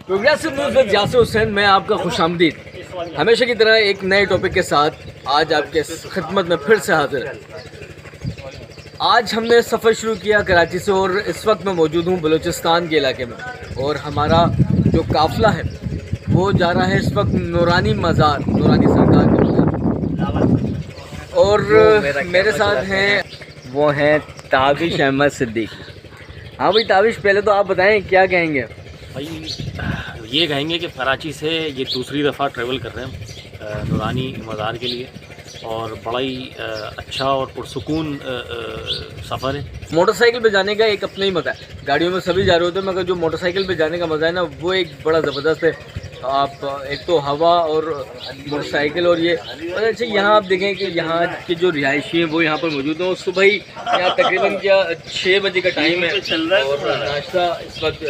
Progressive news with Yasir Hussain में आपका खुशामदीद। हमेशा की तरह एक नए टॉपिक के साथ आज आपके खिदमत में फिर से हाजिर है। आज हमने सफ़र शुरू किया कराची से और इस वक्त मैं मौजूद हूँ बलूचिस्तान के इलाके में, और हमारा जो काफ़िला है वो जा रहा है इस वक्त नूरानी मज़ार, नूरानी सरकार का मज़ार। और मेरे साथ हैं वो हैं ताबिश अहमद सिद्दीकी। हाँ भाई ताबिश, पहले तो आप बताएं क्या कहेंगे। भाई ये कहेंगे कि कराची से ये दूसरी दफ़ा ट्रैवल कर रहे हैं नूरानी मज़ार के लिए, और बड़ा ही अच्छा और पुरसुकून सफ़र है। मोटरसाइकिल पे जाने का एक अपना ही मज़ा है। गाड़ियों में सभी जा रहे होते हैं, मगर जो मोटरसाइकिल पे जाने का मज़ा है ना, वो एक बड़ा ज़बरदस्त है। आप एक तो हवा और मोटरसाइकिल, और ये अच्छा यहाँ आप देखें कि यहाँ के जो रिहायशी हैं वो यहाँ पर मौजूद हैं। और सुबह ही यहाँ तकरीबन क्या 6 बजे का टाइम है, और नाश्ता इस वक्त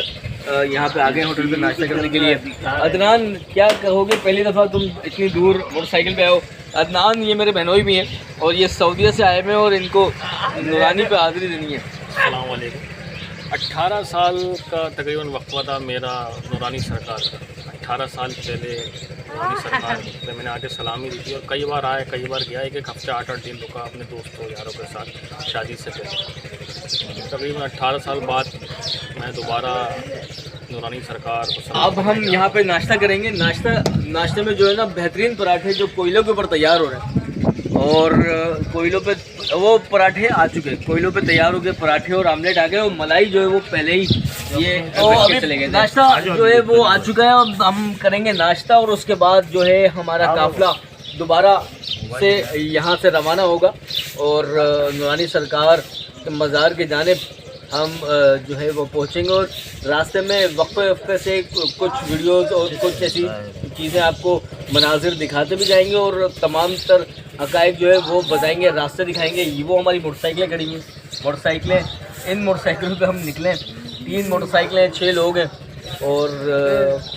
यहाँ पे आ गए होटल पे नाश्ता करने के लिए। अदनान, क्या कहोगे, पहली दफ़ा तुम इतनी दूर मोटरसाइकिल पे आए हो। अदनान ये मेरे बहनोई भी हैं, और ये सऊदीया से आए हुए हैं, और इनको नूरानी पे हाज़िरी देनी है। अस्सलाम वालेकुम। 18 साल का तकरीबन वक्फा था मेरा नूरानी सरकार का। 18 साल पहले नूरानी सरकार पे मैंने आके सलामी दी थी, और कई बार आया, कई बार गया। एक हफ्ते 8-8 दिन रुका अपने दोस्तों यारों के साथ शादी से पहले। तकरीबन 18 साल बाद मैं दोबारा नूरानी सरकार को। अब हम यहाँ पे नाश्ता करेंगे। नाश्ते में जो है ना, बेहतरीन पराठे जो कोयलों के ऊपर तैयार हो रहे हैं, और कोयलों पे वो पराठे आ चुके हैं, कोयलों पे तैयार हो गए पराठे और आमलेट आ गए, और मलाई जो है वो पहले ही ये अभी चले गए। नाश्ता जो है वो आ चुका है। अब हम करेंगे नाश्ता, और उसके बाद जो है हमारा काफ़िला दोबारा से यहाँ से रवाना होगा, और नूरानी सरकार मज़ार के जानिब हम जो है वो पहुँचेंगे। और रास्ते में वक्फे से कुछ वीडियोस और कुछ ऐसी चीज़ें आपको मनाजिर दिखाते भी जाएंगे, और तमाम तर हक़ाइक़ जो है वो बताएंगे, रास्ते दिखाएंगे। वो हमारी मोटरसाइकिलें खड़ी हुई, मोटरसाइकिलें, इन मोटरसाइकिलों पे हम निकलें। 3 मोटरसाइकिलें, 6 लोग हैं, और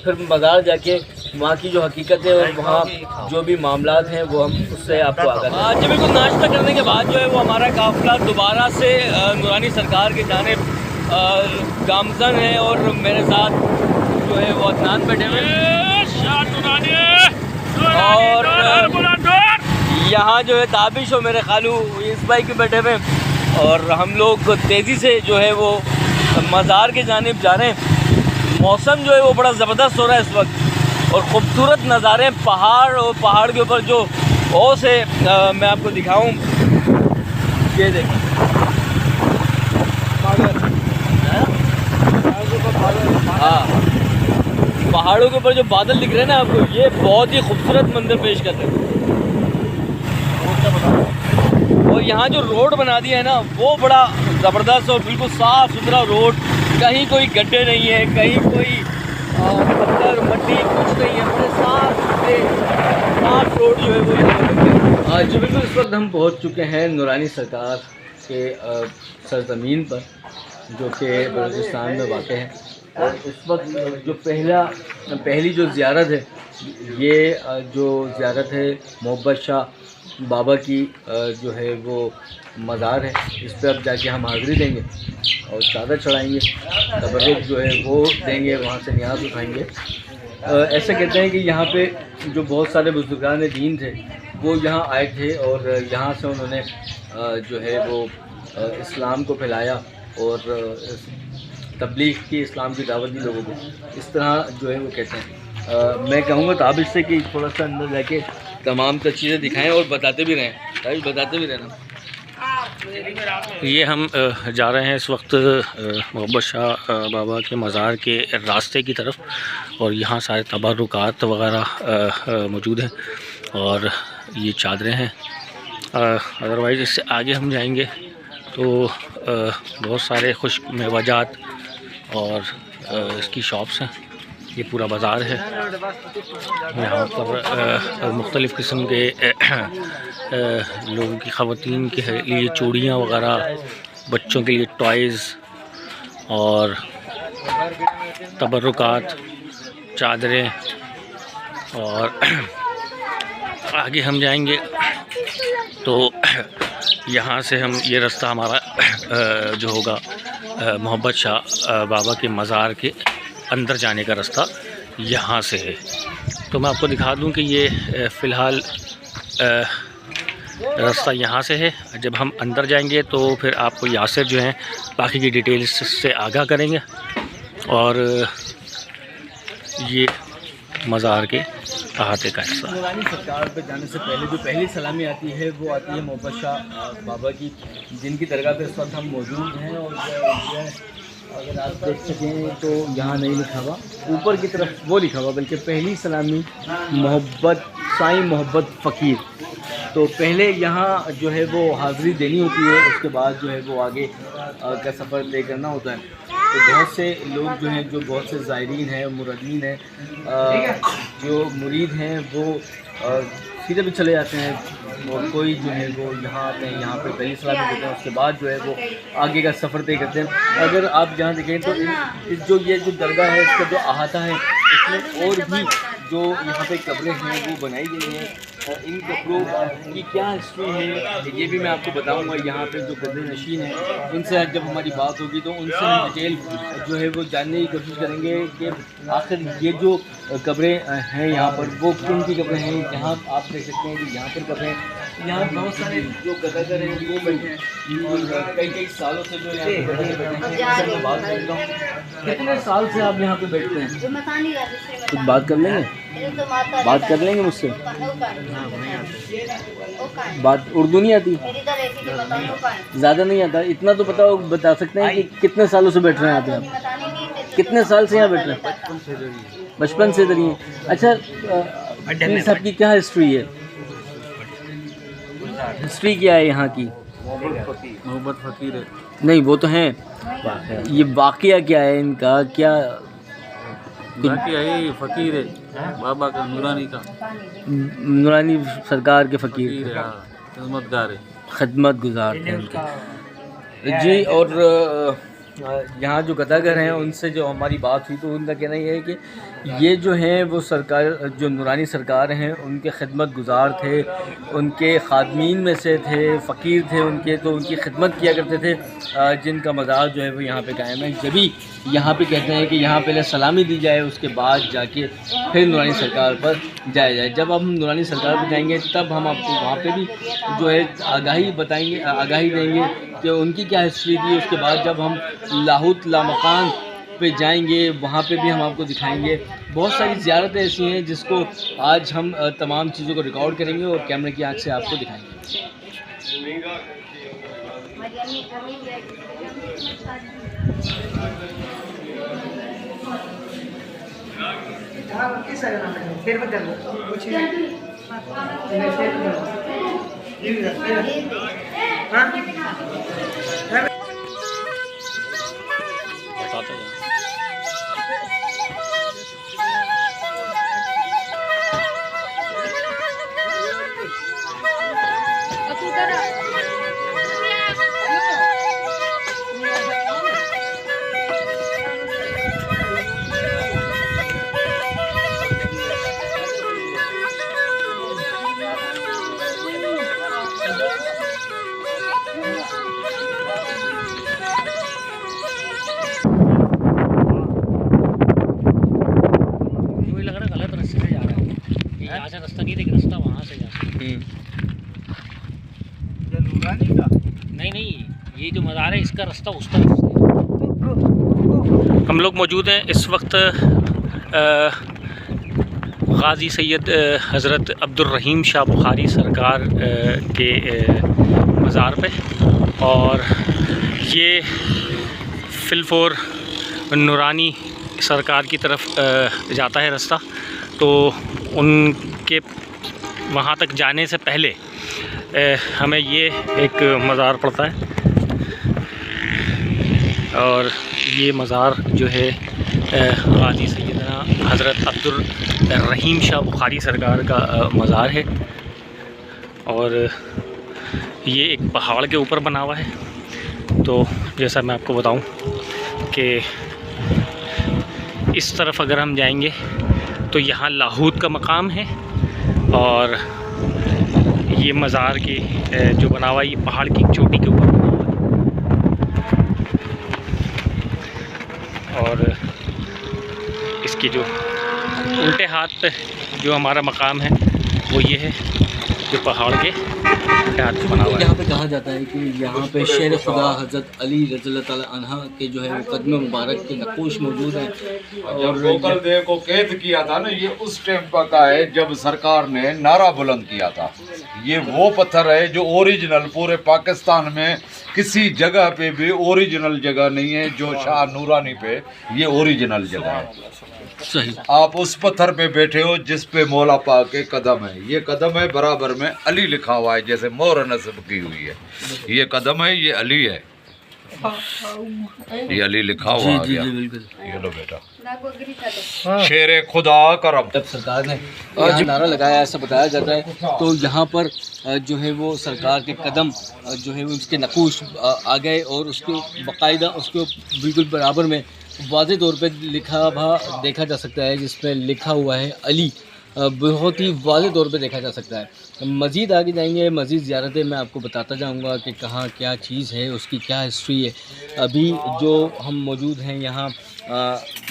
फिर बाज़ार जाके वहाँ की जो हकीकत है और वहाँ जो भी मामलात हैं वो हम उससे आपको आगाह। आज बिल्कुल नाश्ता करने के बाद जो है वो हमारा काफ़िला दोबारा से नूरानी सरकार की जानिब गामज़न है, और मेरे साथ जो है वो अदनान बैठे हुए हैं, और यहाँ जो है ताबिश और मेरे खालू इस भाई के बैठे हुए हैं, और हम लोग तेज़ी से जो है वो मज़ार के जानिब जा रहे हैं। मौसम जो है वो बड़ा ज़बरदस्त हो रहा है इस वक्त, और ख़ूबसूरत नज़ारे, पहाड़, और पहाड़ के ऊपर जो ओस है मैं आपको दिखाऊं, ये देखें। हाँ, पहाड़ों के ऊपर जो बादल दिख रहे हैं ना आपको, ये बहुत ही खूबसूरत मंजर पेश करते हैं। और यहाँ जो रोड बना दिया है ना, वो बड़ा ज़बरदस्त और बिल्कुल साफ़ सुथरा रोड, कहीं कोई गड्ढे नहीं है, कहीं कोई पत्थर मट्टी कुछ नहीं है, बड़े साफ रोड जो है वो यहाँ जो बिल्कुल। इस वक्त हम पहुँच चुके हैं नूरानी सरकार के सरज़मीन पर, जो कि बलूचिस्तान में वाक़ है। और इस वक्त जो पहली जो ज़ियारत है, ये जो ज़ियारत है मोहब्बत शाह बाबा की जो है वो मज़ार है। इस पर अब जाके हम हाज़िरी देंगे और चादर चढ़ाएंगे, तबर्रुक जो है वो देंगे, वहाँ से नियाज़ उठाएंगे। ऐसे कहते हैं कि यहाँ पे जो बहुत सारे बुज़ुर्गान दीन थे वो यहाँ आए थे, और यहाँ से उन्होंने जो है वो इस्लाम को फैलाया और तबलीग की, इस्लाम की दावत दी लोगों को। इस तरह जो है वो कहते हैं। मैं कहूँगा ताबिश से कि थोड़ा सा अंदर जाके तमाम तर चीज़ें दिखाएं और बताते भी रहें, ताबिश बताते भी रहना। ये हम जा रहे हैं इस वक्त मोहब्बत शाह बाबा के मज़ार के रास्ते की तरफ, और यहाँ सारे तबरुकात वगैरह मौजूद हैं, और ये चादरें हैं। अदरवाइज़ इससे आगे हम जाएंगे तो बहुत सारे खुश्क मेवाजात और इसकी शॉप्स हैं। ये पूरा बाज़ार है। यहाँ पर मुख्तलिफ़ किस्म के लोगों की, ख़वातीन के लिए चूड़ियाँ वगैरह, बच्चों के लिए टॉयज़ और तबरुकात, चादरें। और आगे हम जाएंगे तो यहाँ से हम ये रास्ता हमारा जो होगा मोहब्बत शाह बाबा के मज़ार के अंदर जाने का रास्ता यहाँ से है। तो मैं आपको दिखा दूँ कि ये फ़िलहाल रास्ता यहाँ से है। जब हम अंदर जाएंगे तो फिर आपको यासिर जो हैं बाकी की डिटेल्स से आगाह करेंगे। और ये मज़ार के अहाते का हिस्सा। नूरानी सरकार पे जाने से पहले जो पहली सलामी आती है वो आती है मोहब्बत शाह बाबा की, जिनकी दरगाह पे इस वक्त हम मौजूद हैं। और अगर आप देख सकें तो यहाँ नहीं लिखा हुआ, ऊपर की तरफ वो लिखा हुआ, बल्कि पहली सलामी मोहब्बत साईं मोहब्बत फ़कीर। तो पहले यहाँ जो है वो हाज़िरी देनी होती है, उसके बाद जो है वो आगे का सफ़र तय करना होता है। तो बहुत से लोग जो हैं, जो बहुत से ज़ायरीन हैं, मुरीदीन हैं, जो मुरीद हैं वो सीधे भी चले जाते हैं, और कोई जो है वो यहाँ आते हैं, यहाँ पे पहली सलामी देते हैं, उसके बाद जो है वो आगे का सफ़र तय करते हैं। अगर आप जहाँ देखें तो ये जो दरगाह है, इसका जो अहाता है, इसमें और भी जो यहाँ पे कब्रें हैं वो बनाई गई हैं। और इन कब्रों की क्या हिस्ट्री है ये भी मैं आपको बताऊंगा। यहाँ पे जो कब्र नशीन हैं उनसे जब हमारी बात होगी तो उनसे हम डिटेल जो है वो जानने की कोशिश करेंगे कि आखिर ये जो कब्रें हैं यहाँ पर वो किन की कब्रें हैं। यहाँ आप देख सकते हैं कि यहाँ पर कब्रें, यहाँ बहुत सारे जो गदागर हैं वो बैठे हैं, कई सालों से जो यहाँ पे बैठे हैं। मैं बात करता हूँ, कितने साल से आप यहाँ पे बैठते हैं? कुछ बात कर लेंगे, बात कर लेंगे मुझसे। बात उर्दू नहीं आती, ज़्यादा नहीं आता, इतना तो बता सकते हैं कि कितने सालों से बैठ रहे हैं यहाँ पे? आप कितने साल से यहाँ बैठ रहे हैं? बचपन से इधर ही हैं। अच्छा, साहब की क्या हिस्ट्री है? हिस्ट्री क्या है यहाँ की? मोहब्बत फ़कीर है। नहीं वो तो हैं, ये वाक़या क्या है इनका? क्या यही फ़कीर है बाबा का, नूरानी का, नूरानी सरकार के फ़कीर, खिदमतगार है, खिदमत गुजार थे उनके जी। और यहाँ जो गदागर हैं उनसे जो हमारी बात हुई तो उनका कहना ये है कि ये जो हैं वो सरकार, जो नूरानी सरकार हैं उनके खिदमत गुजार थे, उनके खादमीन में से थे, फ़कीर थे उनके, तो उनकी खिदमत किया करते थे, जिनका मज़ार जो है वो यहाँ पे कायम है। जब भी यहाँ पे कहते हैं कि यहाँ पहले सलामी दी जाए, उसके बाद जाके फिर नूरानी सरकार पर जाया जाए। जब हम नूरानी सरकार पर जाएंगे तब हम आपको वहाँ पे भी जो है आगाही बताएंगे, आगाही देंगे कि उनकी क्या हिस्ट्री थी। उसके बाद जब हम लाहौत लामकान पे जाएंगे वहाँ पे भी हम आपको दिखाएंगे। बहुत सारी ज़ियारतें ऐसी हैं जिसको आज हम तमाम चीज़ों को रिकॉर्ड करेंगे और कैमरे की आँख से आपको दिखाएंगे। रास्ता नहीं, लेकिन रास्ता वहाँ से नहीं, ये जो मज़ार है इसका रास्ता उस तरफ से। हम लोग मौजूद हैं इस वक्त गाज़ी सैयद हज़रत अब्दुर्रहीम शाह बुखारी सरकार के मज़ार पे, और ये फिलफोर नूरानी सरकार की तरफ जाता है रास्ता। तो उनके वहाँ तक जाने से पहले हमें ये एक मज़ार पड़ता है, और ये मज़ार जो है गाज़ी सैयदना हज़रत अब्दुर्रहीम शाह बुखारी सरकार का मज़ार है। और ये एक पहाड़ के ऊपर बना हुआ है। तो जैसा मैं आपको बताऊं कि इस तरफ अगर हम जाएंगे तो यहाँ लाहौत का मकाम है, और ये मज़ार की जो बना हुआ है ये पहाड़ की चोटी के ऊपर बना हुआ है। और कि जो उल्टे हाथ पे जो हमारा मकाम है वो ये है, जो पहाड़ के उल्टे हाथ पे बना हुआ है। यहाँ पे कहा जाता है कि यहाँ पे शेर खुदा हज़रत अली रज़ी ताला अन्हा के जो है कदम मुबारक के नक्श मौजूद हैं। और गोकल देव को कैद किया था ना, ये उस टाइम पर का है जब सरकार ने नारा बुलंद किया था। ये वो पत्थर है जो ओरिजिनल पूरे पाकिस्तान में किसी जगह पे भी ओरिजिनल जगह नहीं है, जो शाह नूरानी पे ये ओरिजिनल जगह है। सही। आप उस पत्थर पे बैठे हो जिस पे मौला पाक के कदम है, ये कदम है, बराबर में अली लिखा हुआ है, जैसे मोहर नस्ब की हुई है। ये कदम है, ये अली है, ये अली लिखा हुआ आ गया। ये लो बेटा, शेरे खुदा करम। जब सरकार ने यहाँ नारा लगाया, ऐसा बताया जाता है, तो यहाँ पर जो है वो सरकार के कदम जो है उसके नक्श आ गए और उसको बाकायदा उसके बिल्कुल बराबर में वाज़े तौर पे लिखा हुआ देखा जा सकता है, जिसमें लिखा हुआ है अली, बहुत ही वाज़े तौर पे देखा जा सकता है। मज़ीद आगे जाएंगे, मज़ीद ज़ियारतें मैं आपको बताता जाऊंगा कि कहाँ क्या चीज़ है, उसकी क्या हिस्ट्री है। अभी जो हम मौजूद हैं यहाँ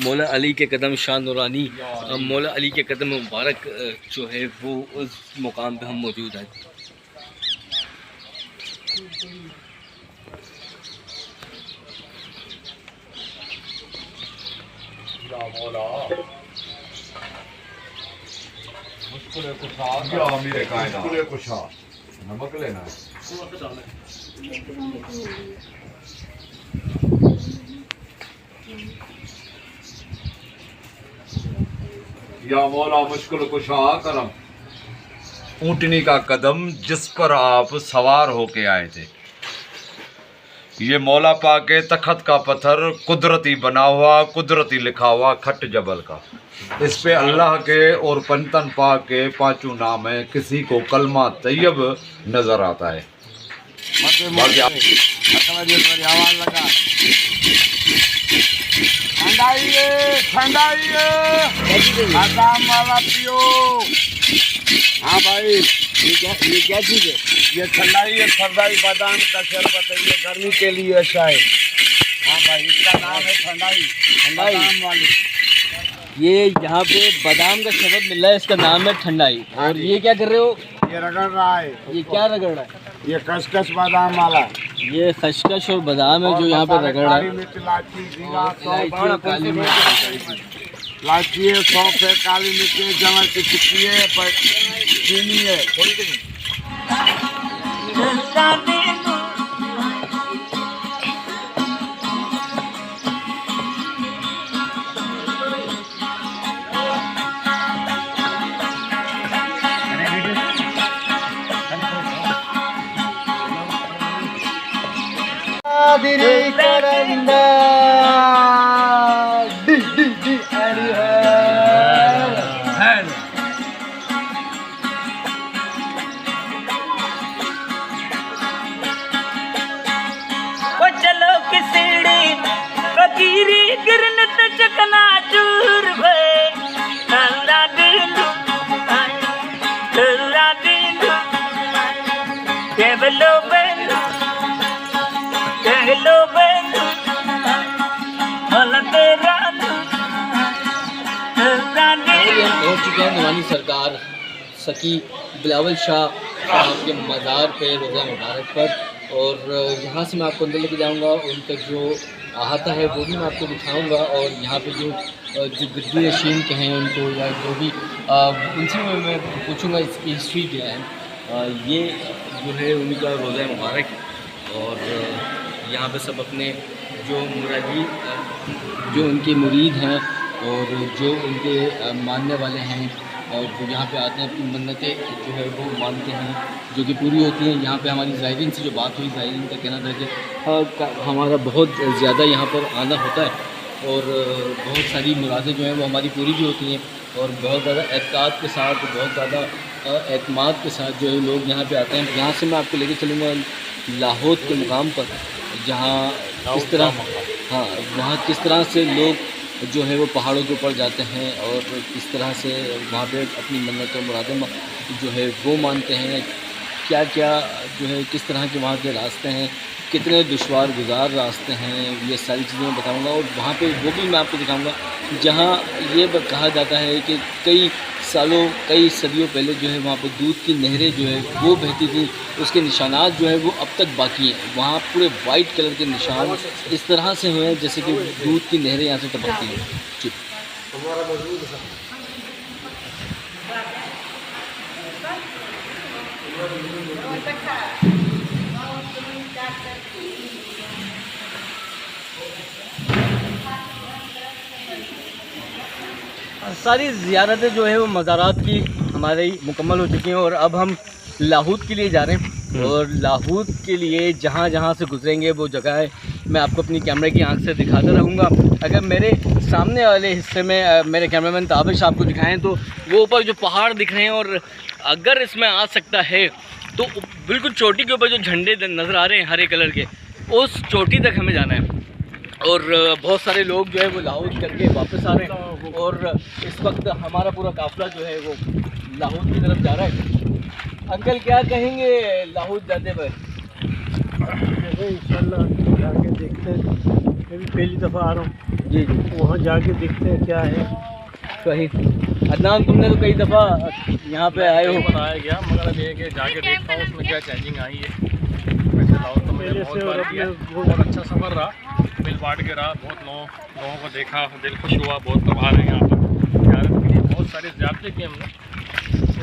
मौला अली के कदम शाह नूरानी, मौला अली के कदम मुबारक जो है वो उस मुकाम पे हम मौजूद हैं। नमक लेना है। या मौला मुश्किल कुशा करम। ऊँटनी का कदम जिस पर आप सवार होके आए थे, ये मौला पाक के तखत का पत्थर कुदरती बना हुआ, कुदरती लिखा हुआ खट जबल का। इस पे अल्लाह के और पंतन पाक के पांचों नाम है। किसी को कलमा तैयब नजर आता है। हाँ भाई, ये क्या चीज़ है? ये ठंडाई है, ठंडाई बादाम का शरबत है, ये गर्मी के लिए अच्छा है। हाँ भाई, इसका नाम है ठंडाई, ठंडाई बादाम वाली। ये यहाँ पे बादाम का शरबत मिल रहा है, इसका नाम है ठंडाई। और ये क्या कर रहे हो? ये रगड़ रहा है। ये क्या रगड़ रहा है? ये खसखस बादाम वाला। ये खसखस और बादाम है जो यहाँ पे रगड़ रहा है। इलायची, जीरा, इलायची और काली मिर्च, इलायची है, सौंफ है, काली मिर्च है, जमर की टिक्की है, चीनी है। पहुँच चुके हैं नूरानी सरकार सकी बिलावल शाह साहब के मज़ार पे रोज़ा मुबारक पर। और यहाँ से मैं आपको अंदर लेके जाऊँगा, उनका जो अहाता है वो भी मैं आपको दिखाऊँगा। और यहाँ पे जो गद्दी नशीन के हैं उनको, या जो भी उनसे मैं पूछूँगा इसकी हिस्ट्री क्या है। ये जो है उनका रोज़ा मुबारक। और यहाँ पे सब अपने जो मुरादी, जो उनके मुरीद हैं और जो उनके मानने वाले हैं, और जो यहाँ पे आते हैं अपनी मन्नतें जो है वो मानते हैं, जो कि पूरी होती हैं। यहाँ पे हमारी ज़ायरीन से जो बात हुई, ज़ायरीन का कहना था कि हमारा बहुत ज़्यादा यहाँ पर आना होता है और बहुत सारी मुरादें जो हैं वो हमारी पूरी भी होती हैं। और बहुत ज़्यादा एतक़ाद के साथ, बहुत ज़्यादा एतमाद के साथ जो है लोग यहाँ पे आते हैं। यहाँ से मैं आपको लेके चलूँगा लाहौर के मुकाम पर, जहाँ किस तरह, हाँ, वहाँ किस तरह से लोग जो है वो पहाड़ों के ऊपर जाते हैं और किस तरह से वहाँ पे अपनी मन्नत और मुरादें जो है वो मानते हैं। क्या क्या जो है किस तरह के वहाँ के रास्ते हैं, कितने दुश्वार गुजार रास्ते हैं, ये सारी चीज़ें मैं बताऊँगा। और वहाँ पे वो भी मैं आपको दिखाऊँगा जहाँ ये कहा जाता है कि कई सालों कई सदियों पहले जो है वहाँ पर दूध की नहरें जो है वो बहती थी, उसके निशानात जो है वो अब तक बाकी हैं। वहाँ पूरे वाइट कलर के निशान इस तरह से हुए हैं जैसे कि दूध की नहरें यहाँ से टपकती हैं। जी सारी ज़ियारतें जो है वो मज़ारात की हमारी मुकम्मल हो चुकी हैं और अब हम लाहौद के लिए जा रहे हैं। और लाहौद के लिए जहाँ जहाँ से गुजरेंगे वो जगह है मैं आपको अपनी कैमरे की आंख से दिखाता रहूँगा। अगर मेरे सामने वाले हिस्से में मेरे कैमरामैन ताबिश आपको दिखाएं तो वो ऊपर जो पहाड़ दिख रहे हैं, और अगर इसमें आ सकता है तो बिल्कुल चोटी के ऊपर जो झंडे नज़र आ रहे हैं हरे कलर के, उस चोटी तक हमें जाना है। और बहुत सारे लोग जो है वो लाहौद करके वापस आ रहे हैं और इस वक्त हमारा पूरा काफ़िला जो है वो लाहौद की तरफ जा रहा है। अंकल क्या कहेंगे लाहौद जाते हुए? इंशाल्लाह जाके देखते हैं, मैं भी पहली दफ़ा आ रहा हूँ जी वहाँ जाके देखते हैं क्या है। सही। अदनान तुमने तो कई दफ़ा यहाँ पे आए हो। बताया गया मगर अब ये कि जाके देखता हूँ उसमें क्या चेंजिंग आई है। वैसे लाहौद तो मैंने बहुत बार किया, बहुत अच्छा सफ़र रहा, मिल बांट के रहा, बहुत लोगों को देखा, दिल खुश हुआ। बहुत लोग आ रहे हैं यहाँ पर ज़ियारत के लिए, बहुत सारे ज़ियारतें की हमने,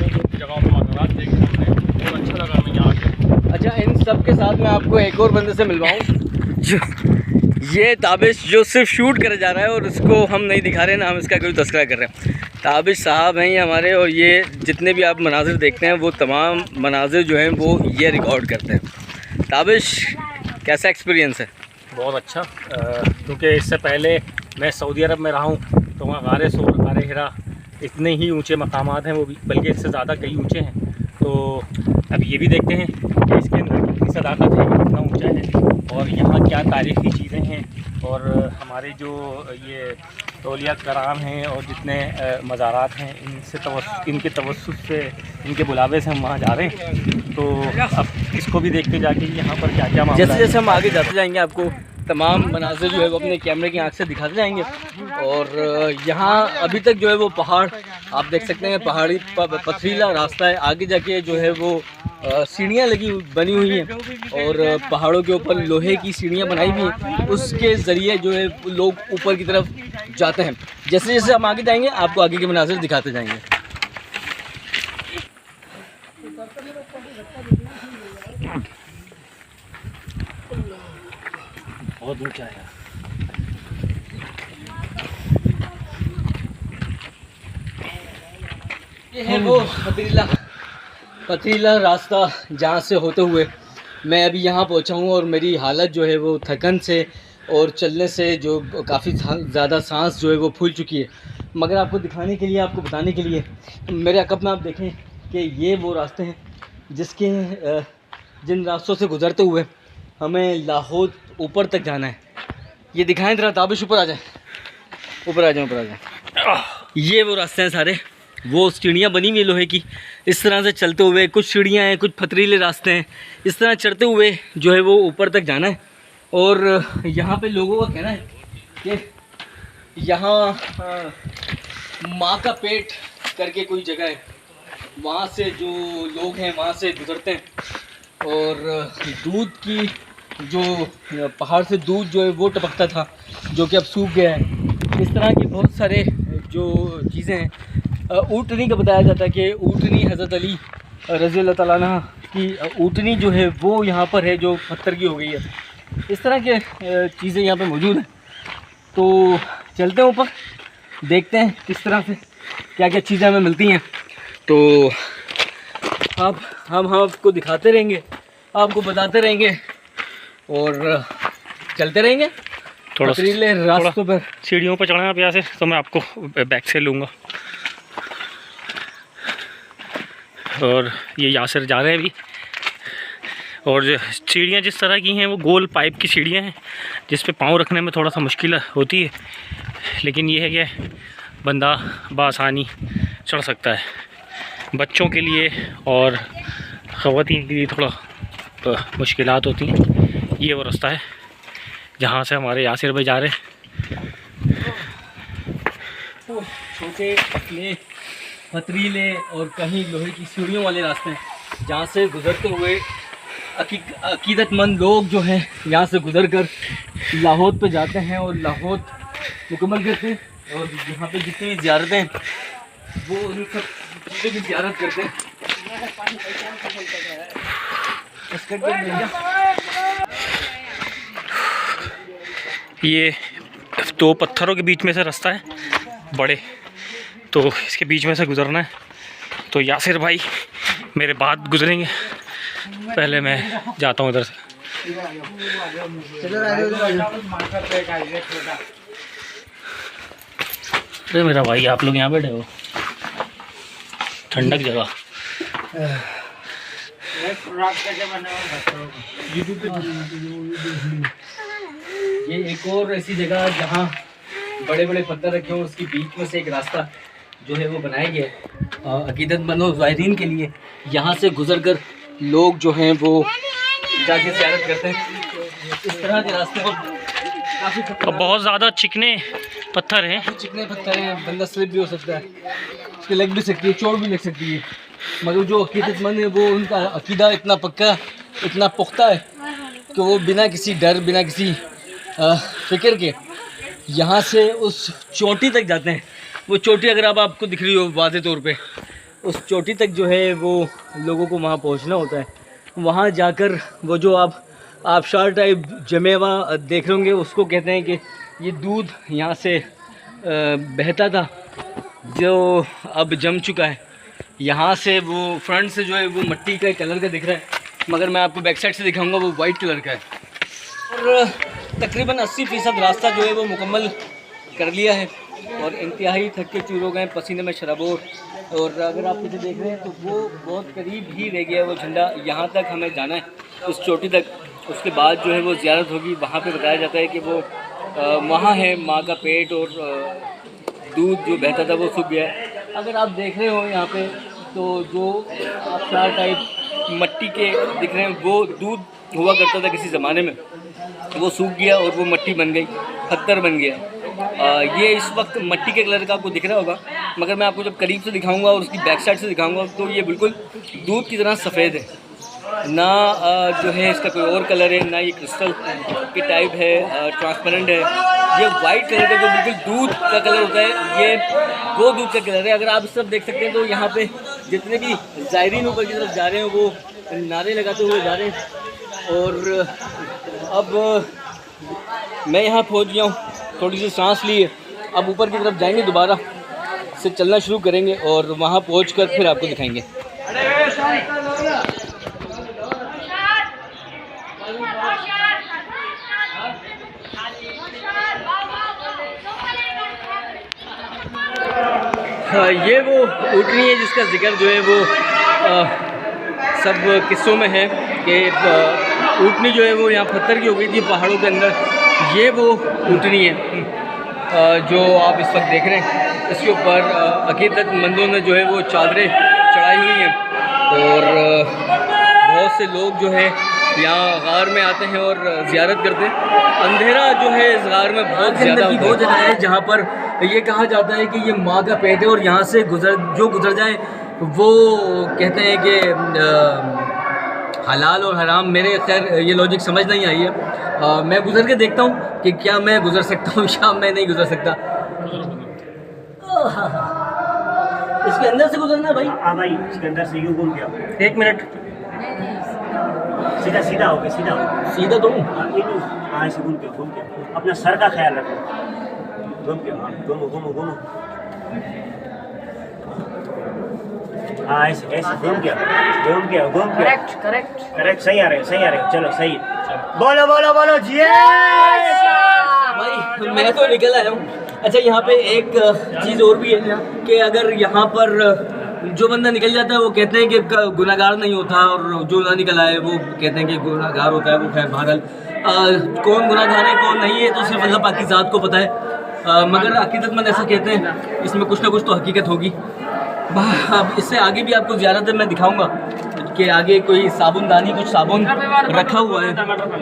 बहुत जगहों पर मज़ारात देखे हमने, बहुत अच्छा लगा हमें यहाँ आके। अच्छा, इन सब के साथ मैं आपको एक और बंदे से मिलवाऊँ जो ये ताबिश जो सिर्फ शूट करे जा रहा है और उसको हम नहीं दिखा रहे ना, हम इसका कोई तस्करा कर रहे हैं। ताबिश साहब हैं ये हमारे, और ये जितने भी आप मनाजिर देखते हैं वो तमाम मनाजिर जो हैं वो ये रिकॉर्ड करते हैं। ताबिश कैसा एक्सपीरियंस है? बहुत अच्छा, क्योंकि इससे पहले मैं सऊदी अरब में रहा हूँ तो वहाँ गारे सूर, गारे हिरा इतने ही ऊंचे मकामात हैं, वो भी बल्कि इससे ज़्यादा कई ऊंचे हैं। तो अब ये भी देखते हैं कि इसके अंदर कितनी सदाकत है, कितना ऊंचा है और यहाँ क्या तारीख़ी चीज़ें हैं। और हमारे जो ये तौलिया कराम हैं और जितने मज़ारात हैं इनके तवस्सुत से, इनके बुलावे से हम वहाँ जा रहे हैं। तो अब इसको भी देखते जाके यहाँ पर क्या क्या मामला जैसे जैसे हम आगे जाते जाएंगे आपको तमाम मनाज़िर जो है वो अपने कैमरे की आंख से दिखाते जाएंगे। और यहाँ अभी तक जो है वो पहाड़ आप देख सकते हैं, पहाड़ी पथरीला रास्ता है। आगे जाके जो है वो सीढ़ियाँ बनी हुई हैं और पहाड़ों के ऊपर लोहे की सीढ़ियाँ बनाई हुई हैं, उसके ज़रिए जो है लोग ऊपर की तरफ जाते हैं। जैसे जैसे हम आगे जाएंगे आपको आगे के मनाज़िर दिखाते जाएंगे। बहुत ऊंचा है। ये है वो पथरीला रास्ता जहाँ से होते हुए मैं अभी यहाँ पहुँचा हूँ और मेरी हालत जो है वो थकन से और चलने से जो काफ़ी ज़्यादा सांस जो है वो फूल चुकी है। मगर आपको दिखाने के लिए, आपको बताने के लिए मेरे अकब में आप देखें कि ये वो रास्ते हैं जिसके जिन रास्तों से गुज़रते हुए हमें लाहौद ऊपर तक जाना है। ये दिखाएं जरा ताबिश, ऊपर आ जाए, ऊपर आ जाए। ये वो रास्ते हैं सारे, वो सीढ़ियाँ बनी हुई लोहे की, इस तरह से चलते हुए, कुछ सीढ़ियाँ हैं, कुछ पथरीले रास्ते हैं, इस तरह चढ़ते हुए जो है वो ऊपर तक जाना है। और यहाँ पे लोगों का कहना है कि यहाँ माँ का पेट करके कोई जगह है, वहाँ से जो लोग हैं वहाँ से गुज़रते हैं और दूध की जो पहाड़ से दूध जो है वो टपकता था जो कि अब सूख गया है। इस तरह की बहुत सारे जो चीज़ें हैं। ऊँटनी का बताया जाता है कि ऊँटनी हज़रत अली रज़ी अल्लाह तआला अन्हु की ऊँटनी जो है वो यहाँ पर है जो पत्थर की हो गई है। इस तरह के चीज़ें यहाँ पे मौजूद हैं। तो चलते हैं ऊपर, देखते हैं किस तरह से क्या क्या चीज़ें हमें मिलती हैं। तो अब हम आपको दिखाते रहेंगे, आपको बताते रहेंगे और चलते रहेंगे थोड़ा पथरीले रास्तों पर। सीढ़ियों पर चढ़ना है यहाँ से, तो मैं आपको बैक से लूँगा। और ये यासिर जा रहे हैं अभी। और सीढ़ियाँ जिस तरह की हैं वो गोल पाइप की सीढ़ियाँ हैं जिस पे पाँव रखने में थोड़ा सा मुश्किल होती है, लेकिन ये है कि बंदा बआसानी चढ़ सकता है। बच्चों के लिए और ख़वातीन के लिए थोड़ा मुश्किलात होती हैं। ये वो रास्ता है जहाँ से हमारे यासिर भाई जा रहे हैं। छोटे पतले पथरीले और कहीं लोहे की सीढ़ियों वाले रास्ते हैं जहाँ से गुजरते हुए अकीदतमंद लोग जो हैं यहाँ से गुजर कर लाहौर पे जाते हैं और लाहौर मुकम्मल करते हैं। और यहाँ पे जितनी भी ज़ियारतें हैं वो उन सब चीज़ों की ज़ियारत करते हैं। ये दो पत्थरों के बीच में से रास्ता है बड़े, तो इसके बीच में से गुजरना है। तो यासिर भाई मेरे बाद गुजरेंगे, पहले मैं जाता हूँ इधर से। अरे मेरा भाई आप लोग यहाँ बैठे हो, ठंडक जगह। ये एक और ऐसी जगह जहाँ बड़े बड़े पत्थर रखे हो, उसके बीच में से एक रास्ता जो है वो बनाया गया है अकीदतमंद और ज़ायरीन के लिए। यहाँ से गुजर कर लोग जो हैं वो जाके ज़ियारत करते हैं। इस तरह के रास्ते पर काफ़ी और बहुत ज़्यादा चिकने पत्थर हैं। चिकने पत्थर हैं, बंदा स्लिप भी हो सकता है, उसकी लग भी सकती है, चोट भी लग सकती है। मगर जो अकीदतमंद है वो उनका अकीदा इतना पक्का, इतना पुख्ता है कि वो बिना किसी डर, बिना किसी फ़िक्र के यहाँ से उस चोटी तक जाते हैं। वो चोटी अगर अब आपको दिख रही हो वाज़े तौर पे, उस चोटी तक जो है वो लोगों को वहाँ पहुँचना होता है। वहाँ जाकर वो जो आप आबशार टाइप जमे हुआ देख रहे होंगे, उसको कहते हैं कि ये दूध यहाँ से बहता था जो अब जम चुका है। यहाँ से वो फ्रंट से जो है वो मिट्टी का कलर का दिख रहा है, मगर मैं आपको बैक साइड से दिखाऊंगा वो वाइट कलर का है। और तकरीबन 80% रास्ता जो है वो मुकम्मल कर लिया है और इंतहाई थक के चूर हो गए, पसीने में शराबोर। और अगर आप पीछे देख रहे हैं तो वो बहुत करीब ही रह गया है वो झंडा। यहाँ तक हमें जाना है, उस चोटी तक। उसके बाद जो है वो ज़ियारत होगी। वहाँ पे बताया जाता है कि वो वहाँ है माँ का पेट और दूध जो बहता था वो सूख गया है। अगर आप देख रहे हो यहाँ पे तो जो आबशार टाइप मिट्टी के दिख रहे हैं, वो दूध हुआ करता था किसी ज़माने में, वो सूख गया और वो मिट्टी बन गई, पत्थर बन गया। ये इस वक्त मिट्टी के कलर का आपको दिख रहा होगा, मगर मैं आपको जब करीब से दिखाऊंगा और उसकी बैक साइड से दिखाऊंगा तो ये बिल्कुल दूध की तरह सफ़ेद है। ना जो है इसका कोई और कलर है, ना ये क्रिस्टल के टाइप है, ट्रांसपेरेंट है। ये वाइट कलर का जो बिल्कुल दूध का कलर होता है, ये वो दूध का कलर है। अगर आप सब देख सकते हैं तो यहाँ पे जितने भी ज़ायरीन ऊपर की तरफ जा रहे हैं वो नारे लगाते हुए जा रहे हैं। और अब मैं यहाँ पहुँच गया हूँ, थोड़ी सी सांस ली है। अब ऊपर की तरफ जाएंगे, दोबारा से चलना शुरू करेंगे और वहाँ पहुँचकर फिर आपको दिखाएंगे। ये वो ऊँटनी है जिसका जिक्र जो है वो सब किस्सों में है कि ऊँटनी जो है वो यहाँ पत्थर की हो गई थी पहाड़ों के अंदर। ये वो ऊँटनी है जो आप इस वक्त देख रहे हैं। इसके ऊपर अकीदतमंदों ने जो है वो चादरें चढ़ाई हुई हैं और बहुत से लोग जो है यहाँ गार में आते हैं और ज़ियारत करते हैं। अंधेरा जो है इस गार में बहुत ज़्यादा वो जगह है जहाँ पर ये कहा जाता है कि ये माँ का पेट है और यहाँ से गुज़र जाए वो कहते हैं कि हलाल और हराम। मेरे खैर ये लॉजिक समझ नहीं आई है। मैं गुज़र के देखता हूँ कि क्या मैं गुज़र सकता हूँ या मैं नहीं गुज़र सकता। इसके अंदर से गुज़रना है भाई? हाँ भाई, इसके अंदर से यूँ घूम गया। 1 मिनट, सीधा सीधा हो गया, सीधा हो गया। सीधा तो हाँ, ऐसे घूम के अपना सर का ख्याल रखो। घूम के, हाँ, घूमो। हाँ, ऐसे घूम गया। करेक्ट, सही आ रहे हो, चलो सही। बोलो जी। भाई मैं तो निकल आया हूँ। अच्छा, यहाँ पे एक चीज़ और भी है कि अगर यहाँ पर जो बंदा निकल जाता है वो कहते हैं कि गुनाहगार नहीं होता, और जो ना निकल आए वो कहते हैं कि गुनाहगार होता है। वो खैर बहरहाल कौन गुनाहगार है कौन नहीं है तो सिर्फ अल्लाह पाक की ज़ात को पता है। मगर अकीदतमंद ऐसा कहते हैं, इसमें कुछ ना कुछ तो हकीकत होगी। अब इससे आगे भी आपको ज़ियारत मैं दिखाऊंगा। आपके आगे कोई साबुनदानी, कुछ साबुन रखा हुआ है,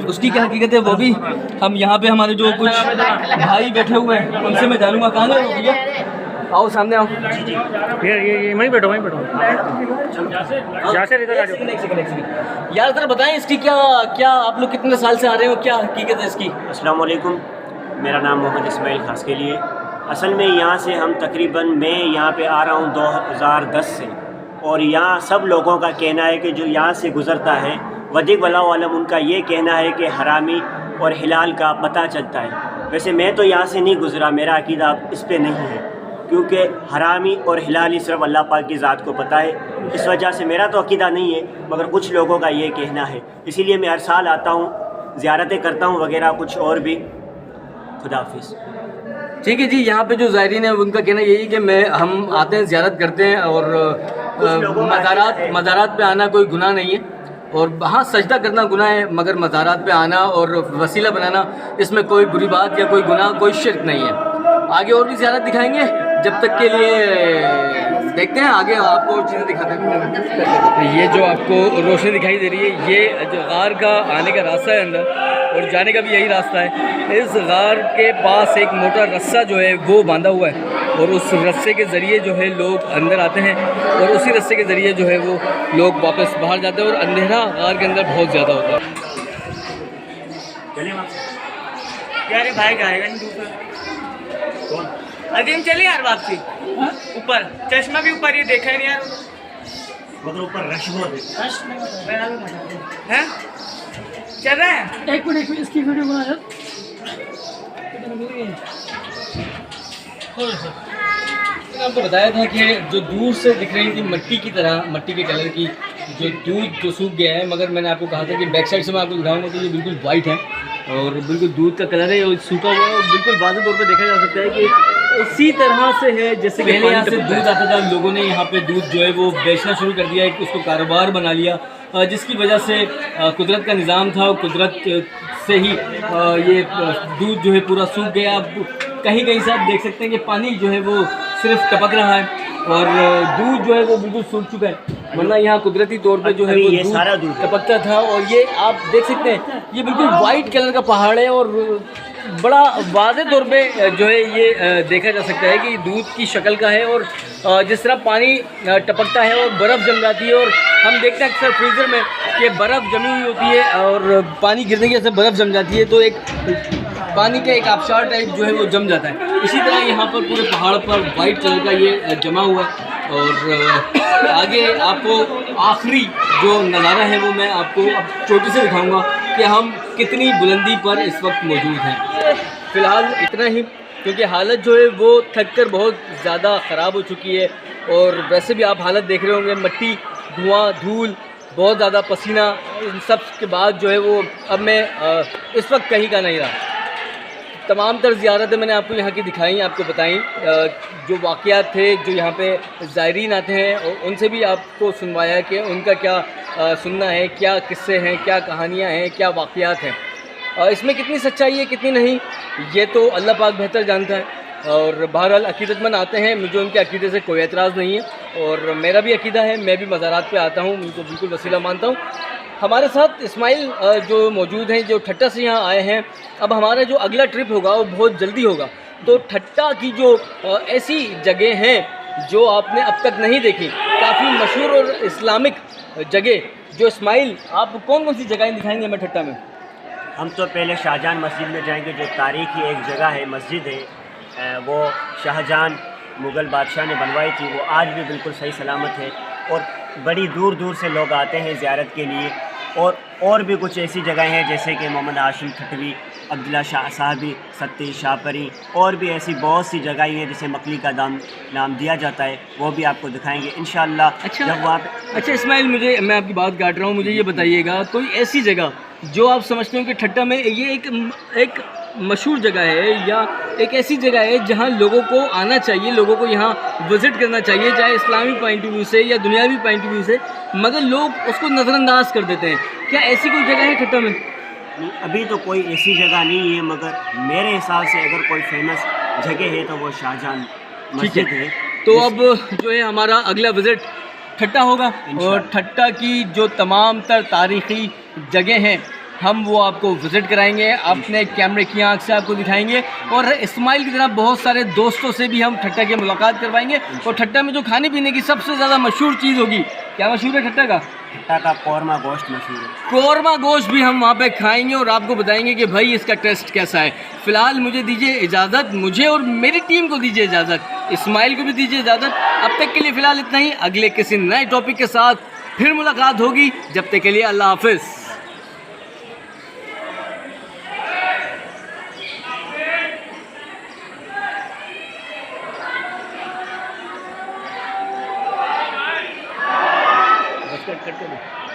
उसकी क्या हकीकत है वो भी हम यहाँ पे हमारे जो कुछ भाई बैठे हुए हैं उनसे मैं जानूँगा। कहाँ गए हो भैया? आओ सामने आओ। ये वहीं बैठो यासिर, इधर आ जाओ। यार ज़रा बताएं इसकी क्या आप लोग कितने साल से आ रहे हो, क्या हकीकत है इसकी? अस्सलाम वालेकुम, मेरा नाम मोहम्मद इस्माइल खास के लिए। असल में यहाँ से हम तकरीबन मैं यहाँ पे आ रहा हूँ 2010 से, और यहाँ सब लोगों का कहना है कि जो यहाँ से गुज़रता है वधिक वला आलम, उनका ये कहना है कि हरामी और हिलाल का पता चलता है। वैसे मैं तो यहाँ से नहीं गुज़रा, मेरा अकीदा इस पे नहीं है, क्योंकि हरामी और हिलाली सिर्फ अल्लाह पाक की ज़ात को पता है। इस वजह से मेरा तो अकीदा नहीं है, मगर कुछ लोगों का ये कहना है, इसीलिए मैं हर साल आता हूँ, ज़ियारतें करता हूँ वगैरह कुछ और भी। खुदा हाफिज़। ठीक है जी, यहाँ पे जो ज़ायरीन है उनका कहना यही कि हम आते हैं, ज़ियारत करते हैं, और मज़ारात पे आना कोई गुनाह नहीं है, और हाँ सजदा करना गुनाह है, मगर मज़ारात पे आना और वसीला बनाना इसमें कोई बुरी बात या कोई गुनाह, कोई शिर्क नहीं है। आगे और भी ज़ियारत दिखाएंगे, जब तक के लिए देखते हैं आगे आपको और चीज़ें दिखाते हैं। ये जो आपको रोशनी दिखाई दे रही है, ये जो गार का आने का रास्ता है अंदर, और जाने का भी यही रास्ता है। इस गार के पास एक मोटा रस्सा जो है वो बांधा हुआ है, और उस रस्से के ज़रिए जो है लोग अंदर आते हैं, और उसी रस्से के ज़रिए जो है वो लोग वापस बाहर जाते हैं, और अंधेरा गार के अंदर बहुत ज़्यादा होता है। यार भाई जाएगा नहीं दूसरा अजीम, चले यार वापसी ऊपर, चश्मा भी ऊपर, ये देखा ही नहीं यार, मगर ऊपर रश बहुत है। चल रहे हैं, एक मिनट इसकी वीडियो बना यार। मैंने आपको बताया था कि जो दूर से दिख रही थी मट्टी की तरह, मट्टी के कलर की, जो दूध जो सूख गया है, मगर मैंने आपको कहा था कि बैक साइड से मैं आपको दिखाऊंगा तो ये बिल्कुल वाइट है और बिल्कुल दूध का कलर है, और सूखा हुआ है, और बिल्कुल वाज़ेह तौर पे देखा जा सकता है कि इसी तरह से है जैसे पहले यहाँ से दूध आता था। लोगों ने यहाँ पे दूध जो है वो बेचना शुरू कर दिया है, उसको कारोबार बना लिया, जिसकी वजह से कुदरत का निज़ाम था, और कुदरत से ही ये दूध जो है पूरा सूख गया। अब कहीं कहीं से आप देख सकते हैं कि पानी जो है वो सिर्फ टपक रहा है, और दूध जो है वो बिल्कुल सूख चुका है, वरना यहाँ कुदरती तौर पे जो है वो दूध टपकता था। और ये आप देख सकते हैं, ये बिल्कुल वाइट कलर का पहाड़ है, और बड़ा वाज़ेह तौर पे जो है ये देखा जा सकता है कि दूध की शक्ल का है, और जिस तरह पानी टपकता है और बर्फ़ जम जाती है, और हम देखते हैं अक्सर फ्रीज़र में कि बर्फ़ जमी हुई होती है और पानी गिरने की वजह से बर्फ़ जम जाती है, तो एक पानी का एक आबशार टाइप जो है वो जम जाता है। इसी तरह यहाँ पर पूरे पहाड़ पर वाइट कलर का ये जमा हुआ है, और आगे आपको आखिरी जो नज़ारा है वो मैं आपको अब चोटी से दिखाऊंगा कि हम कितनी बुलंदी पर इस वक्त मौजूद हैं। फ़िलहाल इतना ही, क्योंकि हालत जो है वो थक कर बहुत ज़्यादा ख़राब हो चुकी है, और वैसे भी आप हालत देख रहे होंगे, मिट्टी, धुआं, धूल, बहुत ज़्यादा पसीना, इन सब के बाद जो है वो अब मैं इस वक्त कहीं का नहीं रहा। तमाम तर ज़ियारतें मैंने आपको यहाँ की दिखाई, आपको बताई, जो वाक़यात थे, जो यहाँ पे ज़ायरीन आते हैं, और उनसे भी आपको सुनवाया कि उनका क्या सुनना है, क्या किस्से हैं, क्या कहानियाँ हैं, क्या वाक़यात हैं। इसमें कितनी सच्चाई है कितनी नहीं, ये तो अल्लाह पाक बेहतर जानता है। और बहरहाल अक़ीदतमंद आते हैं, मुझे उनके अक़ीदे से कोई एतराज़ नहीं है, और मेरा भी अक़ीदा है, मैं भी मज़ारात पे आता हूँ, उनको बिल्कुल वसीला मानता हूँ। हमारे साथ इस्माइल जो मौजूद हैं, जो ठट्टा से यहाँ आए हैं। अब हमारा जो अगला ट्रिप होगा वो बहुत जल्दी होगा, तो ठट्टा की जो ऐसी जगह हैं जो आपने अब तक नहीं देखी, काफ़ी मशहूर और इस्लामिक जगह, जो इस्माइल आप कौन कौन सी जगहें दिखाएंगे हमें ठट्टा में? हम तो पहले शाहजहां मस्जिद में जाएंगे, जो तारीख़ी एक जगह है, मस्जिद है, वो शाहजहां मुग़ल बादशाह ने बनवाई थी, वो आज भी बिल्कुल सही सलामत है, और बड़ी दूर दूर से लोग आते हैं ज़ियारत के लिए। और भी कुछ ऐसी जगह हैं जैसे कि मोहम्मद हाशिम खटवी, अब्दुल्ला शाह साहबी, सत्ती शाहपरी, और भी ऐसी बहुत सी जगह हैं जिसे मकली का नाम दिया जाता है, वो भी आपको दिखाएंगे इंशाअल्लाह। अच्छा, जब वहाँ अच्छा इस्माइल, मैं आपकी बात काट रहा हूँ, मुझे ये बताइएगा कोई ऐसी जगह जो आप समझते हो कि ठट्टा में ये एक मशहूर जगह है, या एक ऐसी जगह है जहाँ लोगों को आना चाहिए, लोगों को यहाँ विज़िट करना चाहिए, चाहे इस्लामी पॉइंट ऑफ व्यू से या दुनियावी पॉइंट ऑफ व्यू से, मगर लोग उसको नज़रअंदाज कर देते हैं। क्या ऐसी कोई जगह है ठट्टा में? अभी तो कोई ऐसी जगह नहीं है, मगर मेरे हिसाब से अगर कोई फेमस जगह है तो वो शाहजहां मस्जिद है। तो अब जो है हमारा अगला विज़िट ठट्टा होगा और ठट्टा की जो तमाम तर तारीख़ी जगह हैं हम वो आपको विज़िट कराएंगे, अपने कैमरे की आंख से आपको दिखाएंगे और इस्माइल की तरह बहुत सारे दोस्तों से भी हम ठट्टा की मुलाकात करवाएंगे। और ठट्टा में जो खाने पीने की सबसे ज़्यादा मशहूर चीज़ होगी, क्या मशहूर है ठट्टा का? ठट्टा का कौरमा गोश्त मशहूर है। कौरमा गोश्त भी हम वहाँ पे खाएंगे और आपको बताएंगे कि भाई इसका टेस्ट कैसा है। फ़िलहाल मुझे दीजिए इजाज़त, मुझे और मेरी टीम को दीजिए इजाज़त, इस्माइल को भी दीजिए इजाज़त। अब तक के लिए फ़िलहाल इतना ही, अगले किसी नए टॉपिक के साथ फिर मुलाकात होगी। जब तक के लिए अल्लाह हाफ़िज़। कट कर दो।